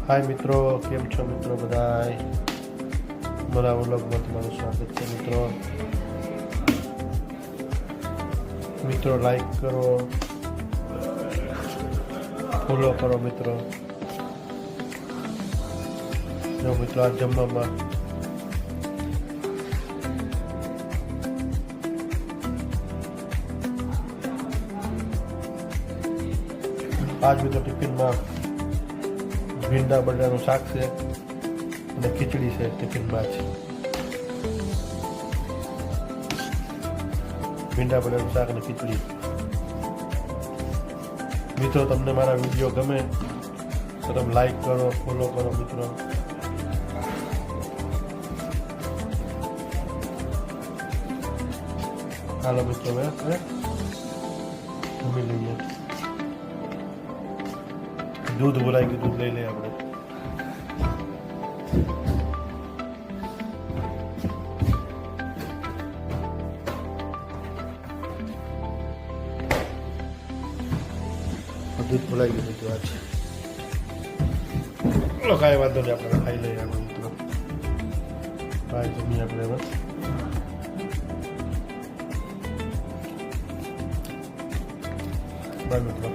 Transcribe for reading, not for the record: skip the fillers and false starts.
હાય મિત્રો, કેમ છો મિત્રો બધાય? મારા વ્લોગમાં તમારું સ્વાગત છે મિત્રો. મિત્રો લાઈક કરો, ફોલો કરો મિત્રો. જો મિત્રો આ જમવામાં આજ મિત્રો ટિફિનમાં ભીંડા બટાટાનું શાક છે અને ખીચડી છે ટિફિનમાં જ. ભીંડા બટાટાનું શાક અને ખીચડી. મિત્રો તમને મારા વિડીયો ગમે તો તમે લાઈક કરો, ફોલો કરો મિત્રો. હાલો મિત્રો હવે જમી લઈએ. દૂધ બોલાઈ ગયું, દૂધ લઈ લઈએ આપણે. દૂધ બોલાઈ ગયું મિત્રો આજ. કાંઈ વાંધો નહીં, આપણે ખાઈ લઈએ આપણે મિત્રો. કાંઈ જમીએ આપણે હવે. બાય મિત્રો.